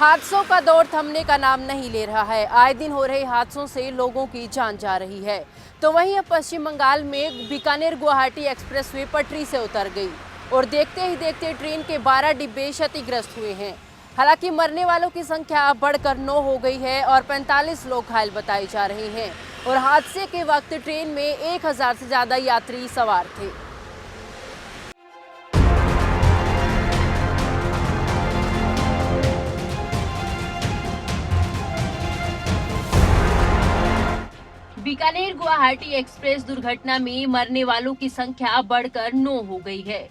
हादसों का दौर थमने का नाम नहीं ले रहा है। आए दिन हो रहे हादसों से लोगों की जान जा रही है। तो वहीं अब पश्चिम बंगाल में बीकानेर गुवाहाटी एक्सप्रेसवे पटरी से उतर गई और देखते ही देखते ट्रेन के 12 डिब्बे क्षतिग्रस्त हुए हैं। हालांकि मरने वालों की संख्या बढ़कर 9 हो गई है और 45 लोग घायल बताए जा रहे हैं। और हादसे के वक्त ट्रेन में 1000 से ज्यादा यात्री सवार थे। बीकानेर गुवाहाटी एक्सप्रेस दुर्घटना में मरने वालों की संख्या बढ़कर 9 हो गई है।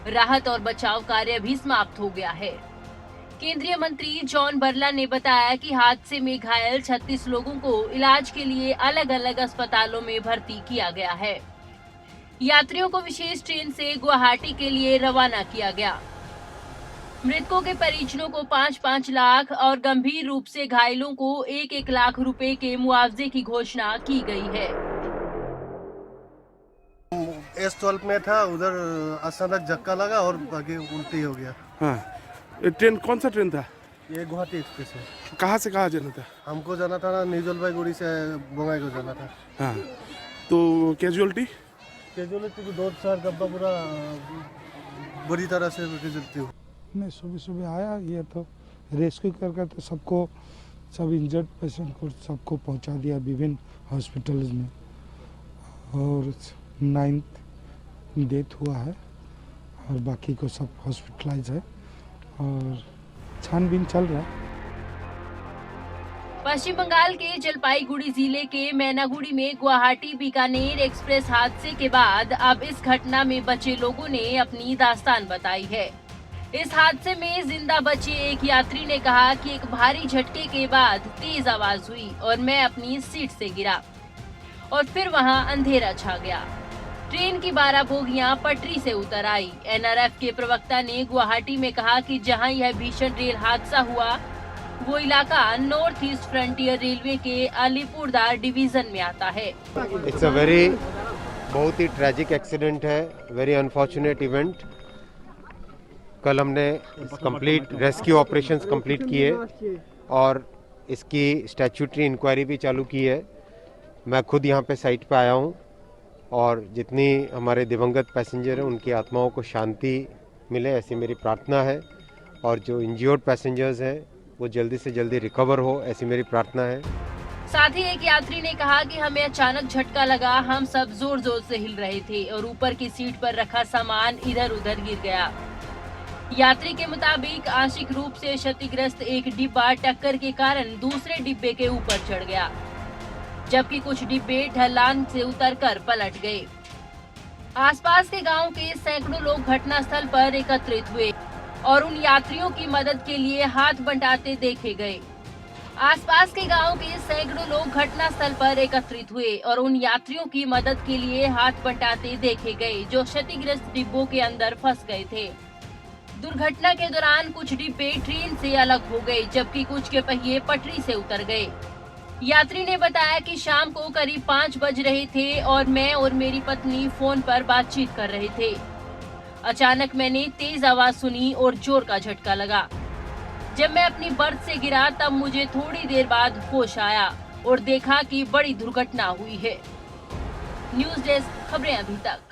राहत और बचाव कार्य भी समाप्त हो गया है। केंद्रीय मंत्री जॉन बरला ने बताया कि हादसे में घायल 36 लोगों को इलाज के लिए अलग अलग अस्पतालों में भर्ती किया गया है। यात्रियों को विशेष ट्रेन से गुवाहाटी के लिए रवाना किया गया। मृतकों के परिजनों को 5-5 लाख और गंभीर रूप से घायलों को 1-1 लाख रुपए के मुआवजे की घोषणा की गई है। S12 में था, उधर अचानक झटका लगा और आगे उल्टी हो गया। हाँ, ये ट्रेन कौन सा ट्रेन था? ये गुवाहाटी एक्सप्रेस है। कहाँ से कहाँ जाना था? हमको जाना था ना, न्यू जलपाईगुड़ी से बंगाई को जाना था। हाँ, तो कैजुअलिटी तो 2-4 डब्बा पूरा बुरी तरह से कैजुअलिटी हुआ। नहीं, सुबह आया ये तो रेस्क्यू कर तो सबको, सब इंजर्ड पेशेंट को सबको पहुंचा दिया विभिन्न हॉस्पिटल्स में। और 9th डेथ हुआ है और बाकी को सब हॉस्पिटलाइज है और छानबीन चल रहा है। पश्चिम बंगाल के जलपाईगुड़ी जिले के मैनागुड़ी में गुवाहाटी बीकानेर एक्सप्रेस हादसे के बाद अब इस घटना में बचे लोगों ने अपनी दास्तान बताई है। इस हादसे में जिंदा बचे एक यात्री ने कहा कि एक भारी झटके के बाद तेज आवाज हुई और मैं अपनी सीट से गिरा और फिर वहां अंधेरा छा गया। ट्रेन की 12 बोगियां पटरी से उतर आई। NRF के प्रवक्ता ने गुवाहाटी में कहा कि जहां यह भीषण रेल हादसा हुआ वो इलाका नॉर्थ ईस्ट फ्रंटियर रेलवे के अलीपुरदार डिवीजन में आता है। इट्स अ बहुत ही ट्रेजिक एक्सीडेंट है, वेरी अनफॉर्चुनेट इवेंट। कल हमने कंप्लीट रेस्क्यू ऑपरेशंस कंप्लीट किए और इसकी स्टैट्यूटरी इंक्वायरी भी चालू की है। मैं खुद यहाँ पे साइट पे आया हूँ और जितनी हमारे दिवंगत पैसेंजर हैं उनकी आत्माओं को शांति मिले ऐसी मेरी प्रार्थना है और जो इंज्योर्ड पैसेंजर्स हैं वो जल्दी से जल्दी रिकवर हो ऐसी मेरी प्रार्थना है। साथ ही एक यात्री ने कहा कि हमें अचानक झटका लगा, हम सब जोर जोर से हिल रहे थे और ऊपर की सीट पर रखा सामान इधर उधर गिर गया। यात्री के मुताबिक आंशिक रूप से क्षतिग्रस्त एक डिब्बा टक्कर के कारण दूसरे डिब्बे के ऊपर चढ़ गया, जबकि कुछ डिब्बे ढलान से उतरकर पलट गए। आसपास के गांव के सैकड़ों लोग घटनास्थल पर एकत्रित हुए और उन यात्रियों की मदद के लिए हाथ बंटाते देखे गए। आसपास के गांव के सैकड़ों लोग घटनास्थल पर एकत्रित हुए और उन यात्रियों की मदद के लिए हाथ बंटाते देखे गए जो क्षतिग्रस्त डिब्बों के अंदर फंस गए थे। दुर्घटना के दौरान कुछ डिब्बे ट्रेन से अलग हो गए, जबकि कुछ के पहिए पटरी से उतर गए। यात्री ने बताया कि शाम को करीब 5 बज रहे थे और मैं और मेरी पत्नी फोन पर बातचीत कर रहे थे। अचानक मैंने तेज आवाज सुनी और जोर का झटका लगा। जब मैं अपनी बर्थ से गिरा तब मुझे थोड़ी देर बाद होश आया और देखा कि बड़ी दुर्घटना हुई है। न्यूज़ डेस्क, खबरें अभी तक।